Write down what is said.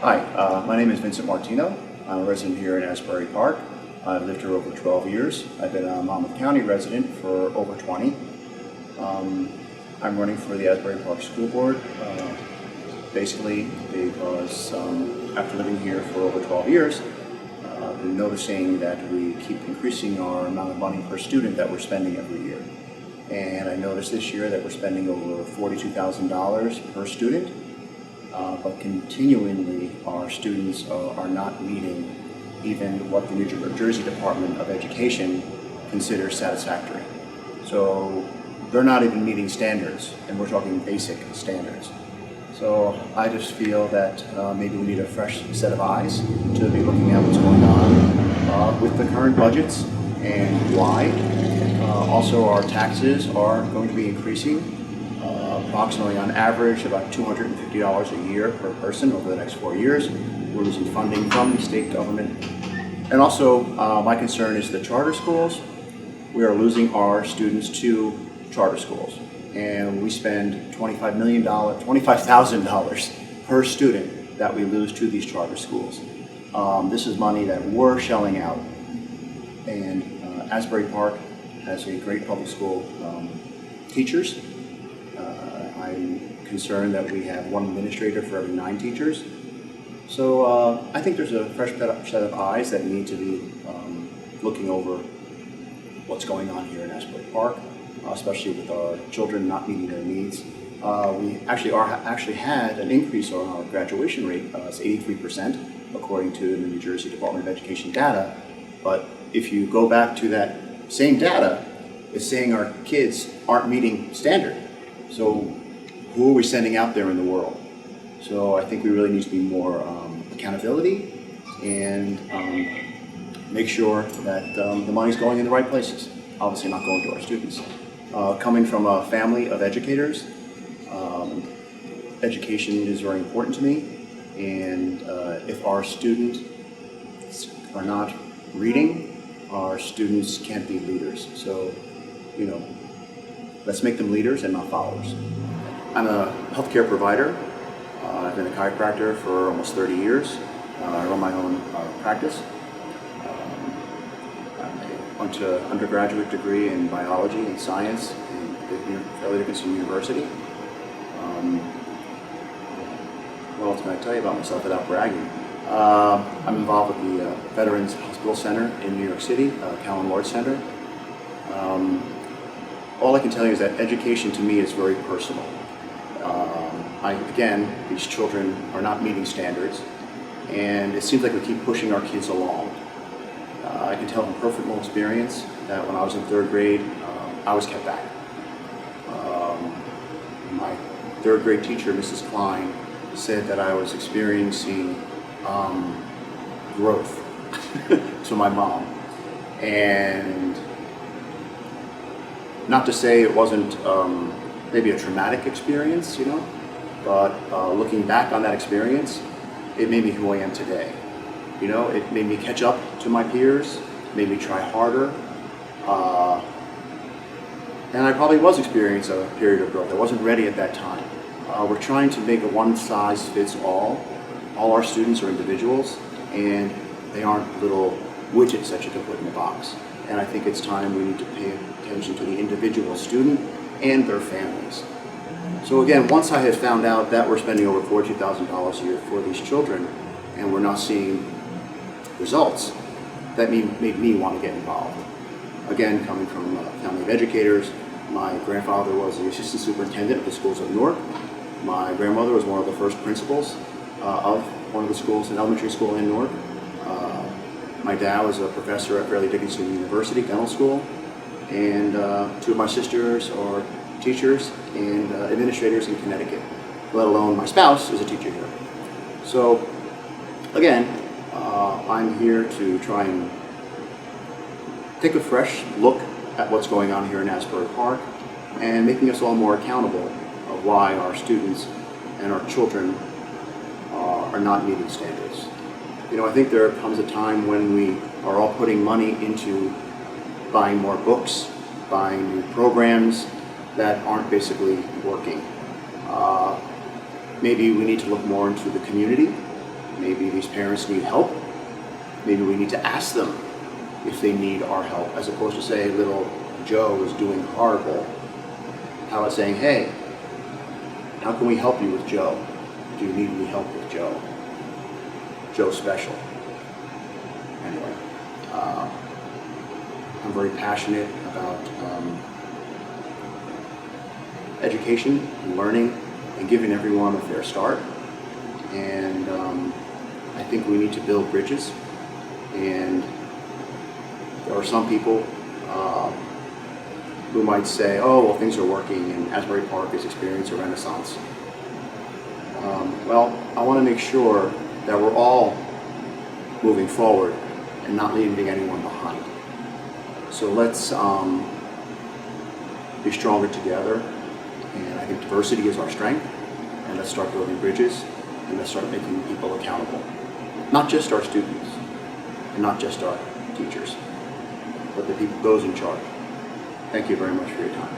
Hi, my name is Vincent Martino. I'm a resident here in Asbury Park. I've lived here over 12 years. I've been a Monmouth County resident for over 20. I'm running for the Asbury Park School Board, basically because after living here for over 12 years, I've been noticing that we keep increasing our amount of money per student that we're spending every year. And I noticed this year that we're spending over $42,000 per student, but continually our students are not meeting even what the New Jersey Department of Education considers satisfactory. So they're not even meeting standards, and we're talking basic standards. So I just feel that maybe we need a fresh set of eyes to be looking at what's going on with the current budgets and why. Also, our taxes are going to be increasing approximately on average about $250 a year per person over the next 4 years. We're losing funding from the state government. And also, my concern is the charter schools. We are losing our students to charter schools. And we spend $25,000 per student that we lose to these charter schools. This is money that we're shelling out. And Asbury Park has a great public school teachers. I'm concerned that we have one administrator for every 9 teachers. So I think there's a fresh set of eyes that need to be looking over what's going on here in Asbury Park, especially with our children not meeting their needs. We actually had an increase on our graduation rate. It's 83%, according to the New Jersey Department of Education data. But if you go back to that same data, it's saying our kids aren't meeting standard. So who are we sending out there in the world? So I think we really need to be more accountability and make sure that the money's going in the right places. Obviously not going to our students. Coming from a family of educators, education is very important to me. And if our students are not reading, our students can't be leaders. So, let's make them leaders and not followers. I'm a healthcare provider. I've been a chiropractor for almost 30 years. I run my own practice. I went to an undergraduate degree in biology and science at Fairleigh Dickinson University. What else can I tell you about myself without bragging? I'm involved with the Veterans Hospital Center in New York City, Callan Ward Center. All I can tell you is that education to me is very personal. Again, these children are not meeting standards, and it seems like we keep pushing our kids along. I can tell from personal experience that when I was in 3rd grade, I was kept back. My 3rd grade teacher, Mrs. Klein, said that I was experiencing growth to my mom. And not to say it wasn't maybe a traumatic experience, but looking back on that experience, it made me who I am today. It made me catch up to my peers, made me try harder. And I probably was experiencing a period of growth. I wasn't ready at that time. We're trying to make a one-size-fits-all. All our students are individuals, and they aren't little widgets that you can put in a box. And I think it's time we need to pay attention to the individual student and their families. So again, once I had found out that we're spending over $42,000 a year for these children, and we're not seeing results, that made me want to get involved. Again, coming from a family of educators, my grandfather was the assistant superintendent of the schools of Newark. My grandmother was one of the first principals of one of the schools, an elementary school in Newark. My dad was a professor at Fairleigh Dickinson University Dental School, and 2 of my sisters are teachers and administrators in Connecticut, let alone my spouse is a teacher here. So again, I'm here to try and take a fresh look at what's going on here in Asbury Park and making us all more accountable of why our students and our children are not meeting standards. I think there comes a time when we are all putting money into buying more books, buying new programs that aren't basically working. Maybe we need to look more into the community Maybe these parents need help. Maybe we need to ask them if they need our help, as opposed to say little Joe is doing horrible. How about saying, hey, how can we help you with Joe? Do you need any help with Joe? Joe's special. Anyway, I'm very passionate about education and learning and giving everyone a fair start. And I think we need to build bridges. And there are some people who might say, oh, well, things are working and Asbury Park is experiencing a renaissance. Well, I want to make sure that we're all moving forward and not leaving anyone behind. So let's be stronger together. And I think diversity is our strength. And let's start building bridges, and let's start making people accountable. Not just our students, and not just our teachers, but the people, those in charge. Thank you very much for your time.